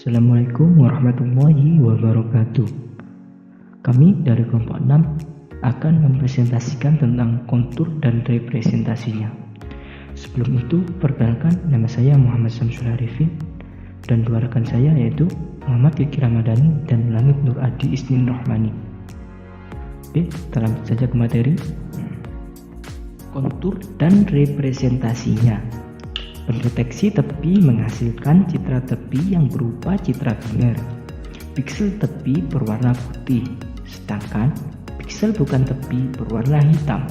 Assalamualaikum warahmatullahi wabarakatuh. Kami dari kelompok 6 akan mempresentasikan tentang kontur dan representasinya. Sebelum itu, perkenalkan, nama saya Muhammad Samsul Arifin dan dua rekan saya yaitu Muhammad Kiki Ramadhani dan Langit Nur Adi Isnin Rahmani. Oke, kita lanjut saja ke materi. Kontur dan representasinya. Pendeteksi tepi menghasilkan citra tepi yang berupa citra biner. Piksel tepi berwarna putih, sedangkan piksel bukan tepi berwarna hitam.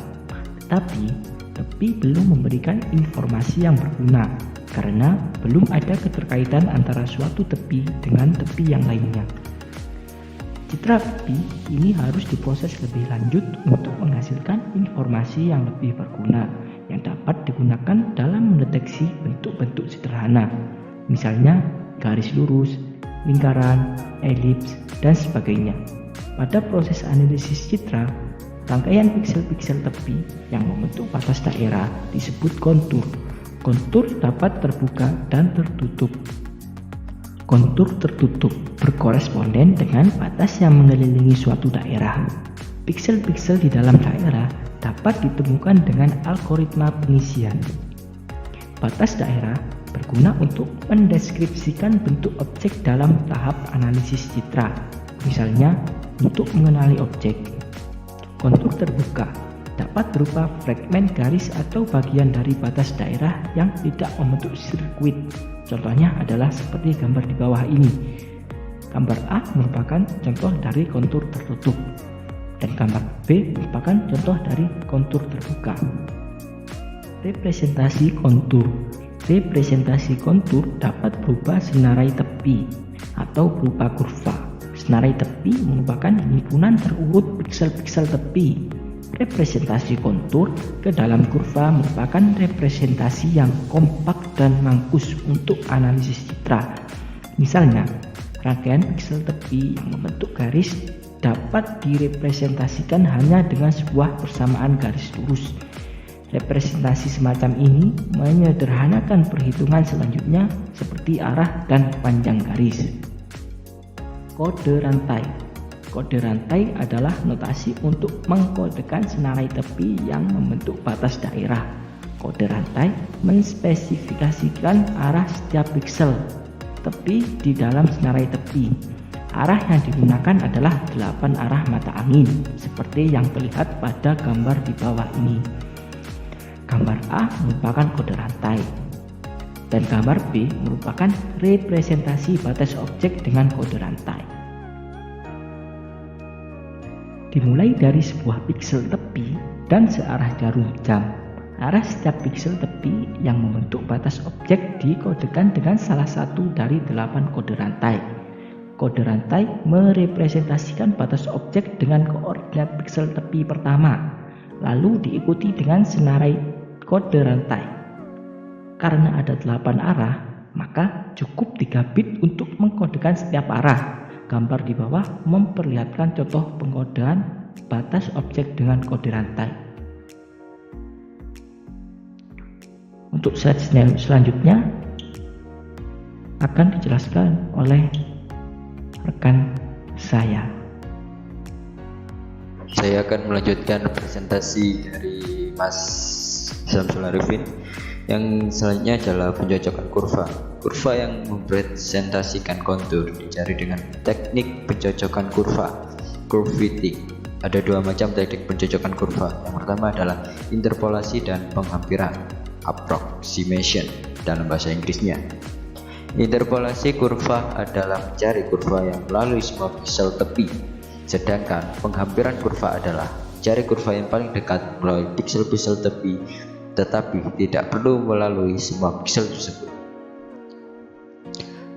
Tetapi tepi belum memberikan informasi yang berguna karena belum ada keterkaitan antara suatu tepi dengan tepi yang lainnya. Citra tepi ini harus diproses lebih lanjut untuk menghasilkan informasi yang lebih berguna yang dapat digunakan dalam mendeteksi bentuk-bentuk sederhana, misalnya garis lurus, lingkaran, elips, dan sebagainya. Pada proses analisis citra, rangkaian piksel-piksel tepi yang membentuk batas daerah disebut kontur. Kontur dapat terbuka dan tertutup. Kontur tertutup berkoresponden dengan batas yang mengelilingi suatu daerah. Piksel-piksel di dalam daerah dapat ditemukan dengan algoritma pengisian. Batas daerah berguna untuk mendeskripsikan bentuk objek dalam tahap analisis citra, misalnya untuk mengenali objek. Kontur terbuka dapat berupa fragmen garis atau bagian dari batas daerah yang tidak membentuk sirkuit. Contohnya adalah seperti gambar di bawah ini. Gambar A merupakan contoh dari kontur tertutup, dan gambar B merupakan contoh dari kontur terbuka. Representasi kontur. Representasi kontur dapat berupa senarai tepi atau berupa kurva. Senarai tepi merupakan himpunan terurut piksel-piksel tepi. Representasi kontur ke dalam kurva merupakan representasi yang kompak dan mangkus untuk analisis citra. Misalnya, rangkaian piksel tepi yang membentuk garis dapat direpresentasikan hanya dengan sebuah persamaan garis lurus. Representasi semacam ini menyederhanakan perhitungan selanjutnya seperti arah dan panjang garis. Kode rantai. Kode rantai adalah notasi untuk mengkodekan senarai tepi yang membentuk batas daerah. Kode rantai menspesifikasikan arah setiap piksel tepi di dalam senarai tepi. Arah yang digunakan adalah 8 arah mata angin, seperti yang terlihat pada gambar di bawah ini. Gambar A merupakan kode rantai, dan gambar B merupakan representasi batas objek dengan kode rantai. Dimulai dari sebuah piksel tepi dan searah jarum jam. Arah setiap piksel tepi yang membentuk batas objek dikodekan dengan salah satu dari 8 kode rantai. Kode rantai merepresentasikan batas objek dengan koordinat piksel tepi pertama, lalu diikuti dengan senarai kode rantai. Karena ada 8 arah, maka cukup 3 bit untuk mengkodekan setiap arah. Gambar di bawah memperlihatkan contoh pengkodean batas objek dengan kode rantai. Untuk slide selanjutnya akan dijelaskan oleh rekan saya. Saya akan melanjutkan presentasi dari Mas Samsul Arifin. Yang selanjutnya adalah pencocokan kurva. Kurva yang mempresentasikan kontur dicari dengan teknik pencocokan kurva, curve fitting. Ada 2 macam teknik pencocokan kurva. Yang pertama adalah interpolasi dan penghampiran, approximation dalam bahasa Inggrisnya. Interpolasi kurva adalah mencari kurva yang melalui semua piksel tepi, sedangkan penghampiran kurva adalah mencari kurva yang paling dekat melalui piksel-piksel tepi tetapi tidak perlu melalui semua piksel tersebut.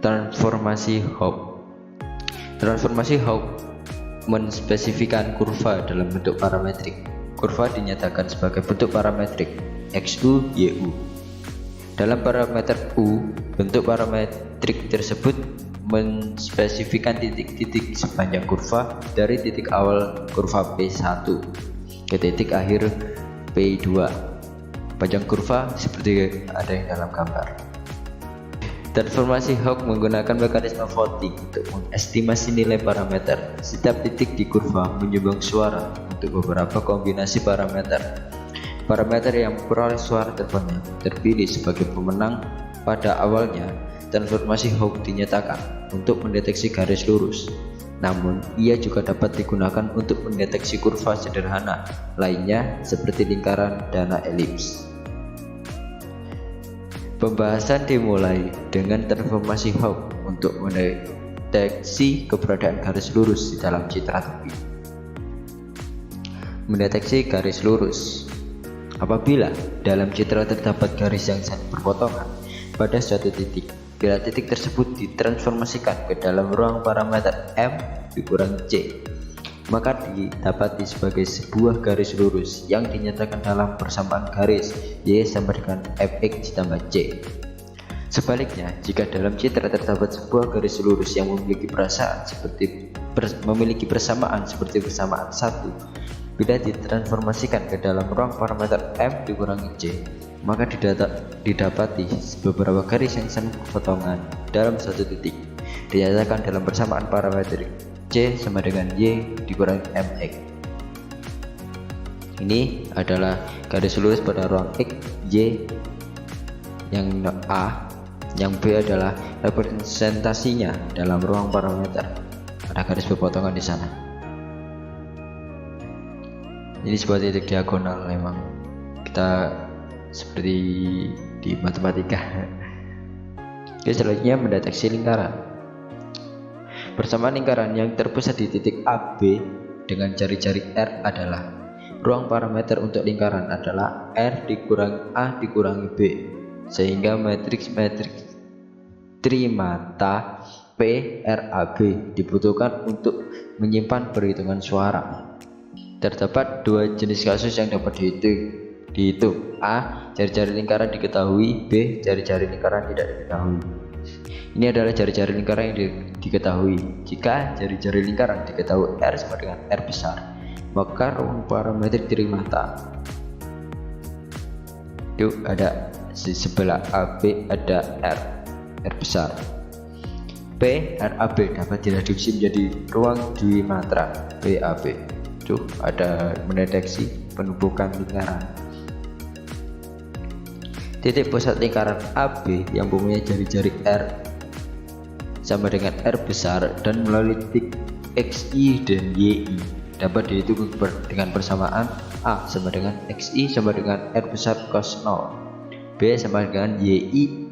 Transformasi Hopf. Transformasi Hopf menspesifikkan kurva dalam bentuk parametrik. Kurva dinyatakan sebagai bentuk parametrik XU, YU. Dalam parameter U, bentuk parametrik tersebut menspesifikkan titik-titik sepanjang kurva dari titik awal kurva P1 ke titik akhir P2. Panjang kurva seperti ada yang dalam gambar. Transformasi Hawk menggunakan mekanisme voting untuk mengestimasi nilai parameter. Setiap titik di kurva menyumbang suara untuk beberapa kombinasi parameter. Parameter yang memperoleh suara terbanyak terpilih sebagai pemenang. Pada awalnya, transformasi Hawk dinyatakan untuk mendeteksi garis lurus. Namun, ia juga dapat digunakan untuk mendeteksi kurva sederhana lainnya seperti lingkaran dan elips. Pembahasan dimulai dengan transformasi Hawk untuk mendeteksi keberadaan garis lurus di dalam citra tepi. Mendeteksi garis lurus. Apabila dalam citra terdapat garis yang saling berpotongan pada suatu titik, bila titik tersebut ditransformasikan ke dalam ruang parameter M dikurangi C, maka didapati sebagai sebuah garis lurus yang dinyatakan dalam persamaan garis Y sama dengan Fx ditambah C. Sebaliknya, jika dalam citra terdapat sebuah garis lurus yang memiliki persamaan seperti persamaan 1, bila ditransformasikan ke dalam ruang parameter M dikurangi C, maka didapati beberapa garis yang saling berpotongan dalam satu titik dinyatakan dalam persamaan parameter C sama dengan Y dikurangi MX. Ini adalah garis lurus pada ruang X, Y yang A, yang B adalah representasinya dalam ruang parameter. Ada garis berpotongan di sana. Ini sebuah titik diagonal, memang kita seperti di matematika. Oke, selanjutnya mendeteksi lingkaran. Persamaan lingkaran yang terpusat di titik AB dengan jari-jari R adalah ruang parameter untuk lingkaran adalah R dikurangi A dikurangi B, sehingga matriks trimata PRAB dibutuhkan untuk menyimpan perhitungan suara. Terdapat dua jenis kasus yang dapat dihitung. A. Jari-jari lingkaran diketahui. B. Jari-jari lingkaran tidak diketahui. Ini adalah jari-jari lingkaran yang diketahui. Jika jari-jari lingkaran diketahui R sama dengan R besar, maka ruang parameter trimata itu ada di sebelah AB ada R besar. P RAB dapat direduksi menjadi ruang dwimatra PAB. Itu ada mendeteksi penumpukan lingkaran. Titik pusat lingkaran AB yang mempunyai jari-jari R sama dengan R besar dan melalui titik XI dan YI dapat dihitung dengan persamaan A sama dengan XI sama dengan R besar cos 0, B sama dengan YI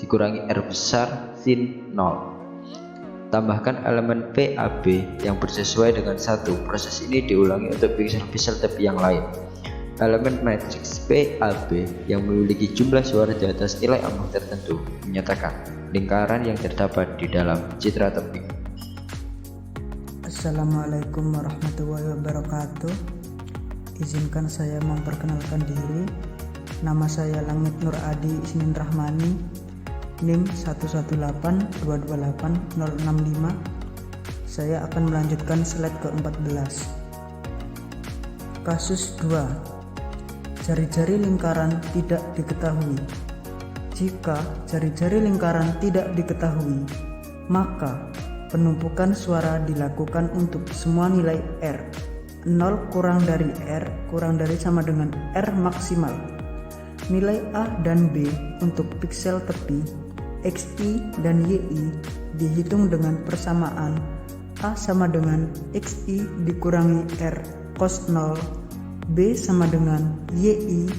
dikurangi R besar sin 0. Tambahkan elemen PAB yang bersesuai dengan 1. Proses ini diulangi untuk piksel-piksel tepi yang lain. Elemen matriks PAB yang memiliki jumlah suara di atas nilai ambang tertentu menyatakan lingkaran yang terdapat di dalam citra tepi. Assalamualaikum warahmatullahi wabarakatuh. Izinkan saya memperkenalkan diri. Nama saya Langit Nur Adi Isnin Rahmani, NIM 118228-065. Saya akan melanjutkan slide ke-14. Kasus 2. Jari-jari lingkaran tidak diketahui. Jika jari-jari lingkaran tidak diketahui, maka penumpukan suara dilakukan untuk semua nilai R. 0 kurang dari R kurang dari sama dengan R maksimal. Nilai A dan B untuk piksel tepi, XI dan YI dihitung dengan persamaan A sama dengan XI dikurangi R cos 0, B sama dengan YI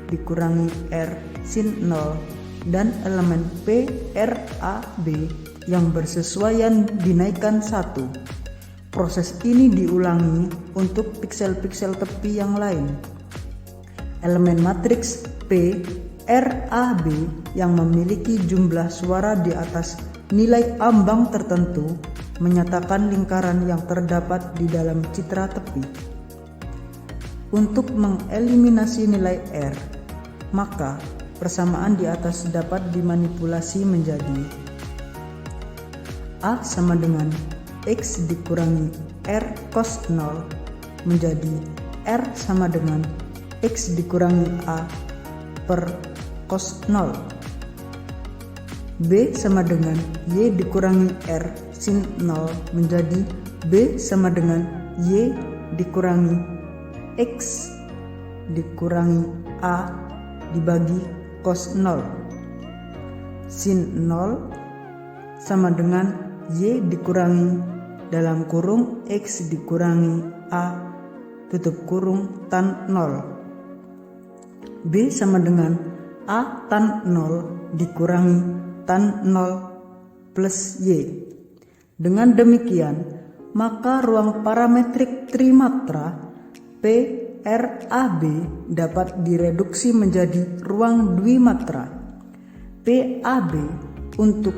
dikurangi R sin 0, dan elemen PRAB yang bersesuaian dinaikkan 1. Proses ini diulangi untuk piksel-piksel tepi yang lain. Elemen matriks PRAB yang memiliki jumlah suara di atas nilai ambang tertentu menyatakan lingkaran yang terdapat di dalam citra tepi. Untuk mengeliminasi nilai R, maka persamaan di atas dapat dimanipulasi menjadi A sama dengan X dikurangi R cos 0 menjadi R sama dengan X dikurangi A per cos 0. B sama dengan Y dikurangi R sin 0 menjadi B sama dengan Y dikurangi X dikurangi A dibagi cos 0. Sin 0 sama dengan Y dikurangi dalam kurung X dikurangi A tutup kurung tan 0. B sama dengan A tan 0 dikurangi tan 0 plus Y. Dengan demikian, maka ruang parametrik trimatra PRAB dapat direduksi menjadi ruang dwimatra. PAB untuk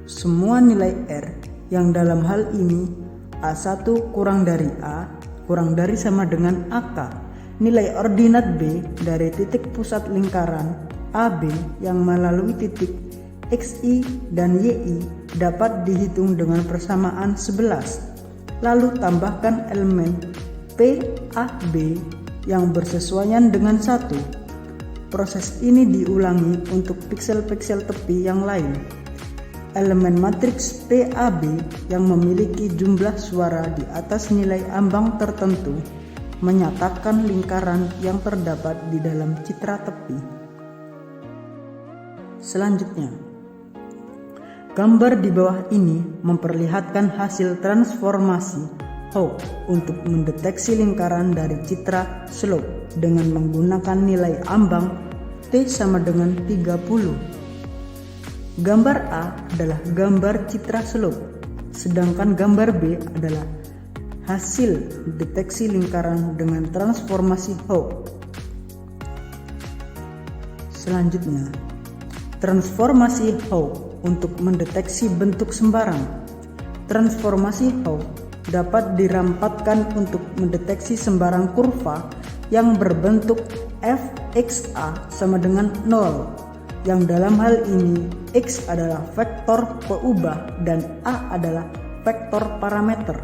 semua nilai R yang dalam hal ini A1 kurang dari A kurang dari sama dengan AK. Nilai ordinat B dari titik pusat lingkaran AB yang melalui titik XI dan YI dapat dihitung dengan persamaan 11. Lalu tambahkan elemen PAB yang bersesuaian dengan 1. Proses ini diulangi untuk piksel-piksel tepi yang lain. Elemen matriks PAB yang memiliki jumlah suara di atas nilai ambang tertentu menyatakan lingkaran yang terdapat di dalam citra tepi. Selanjutnya, gambar di bawah ini memperlihatkan hasil transformasi Hawk untuk mendeteksi lingkaran dari citra slope dengan menggunakan nilai ambang T sama dengan 30. Gambar A adalah gambar citra slope, sedangkan gambar B adalah hasil deteksi lingkaran dengan transformasi Hawk. Selanjutnya, transformasi Hawk untuk mendeteksi bentuk sembarang. Transformasi Hawk dapat dirampatkan untuk mendeteksi sembarang kurva yang berbentuk fxa sama dengan 0, yang dalam hal ini x adalah vektor peubah dan a adalah vektor parameter.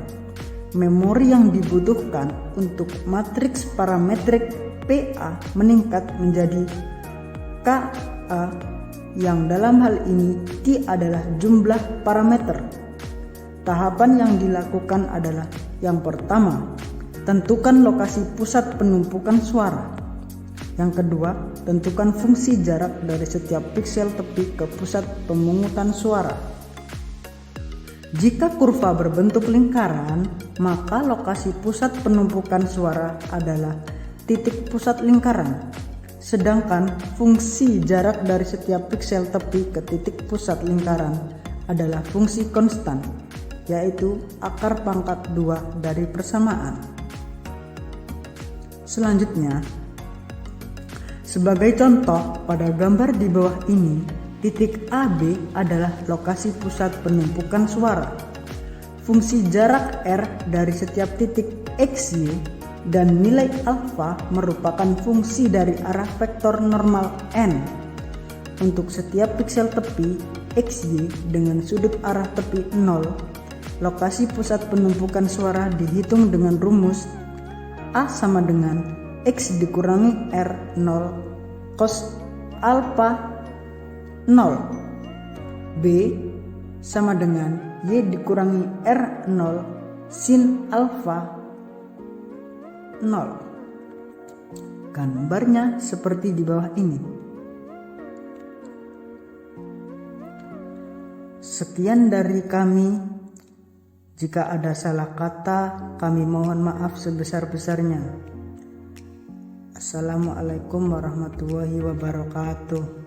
Memori yang dibutuhkan untuk matriks parametrik PA meningkat menjadi KA yang dalam hal ini Q adalah jumlah parameter. Tahapan yang dilakukan adalah yang pertama, tentukan lokasi pusat penumpukan suara. Yang kedua, tentukan fungsi jarak dari setiap piksel tepi ke pusat pemungutan suara. Jika kurva berbentuk lingkaran, maka lokasi pusat penumpukan suara adalah titik pusat lingkaran. Sedangkan fungsi jarak dari setiap piksel tepi ke titik pusat lingkaran adalah fungsi konstan, yaitu akar pangkat 2 dari persamaan. Selanjutnya, sebagai contoh pada gambar di bawah ini, titik AB adalah lokasi pusat penumpukan suara. Fungsi jarak R dari setiap titik XY dan nilai alfa merupakan fungsi dari arah vektor normal N. Untuk setiap piksel tepi XY dengan sudut arah tepi 0, lokasi pusat penumpukan suara dihitung dengan rumus A sama dengan X dikurangi R0 cos alpha 0. B sama dengan Y dikurangi R0 sin alpha 0. Gambarnya seperti di bawah ini. Sekian dari kami. Jika ada salah kata, kami mohon maaf sebesar-besarnya. Assalamualaikum warahmatullahi wabarakatuh.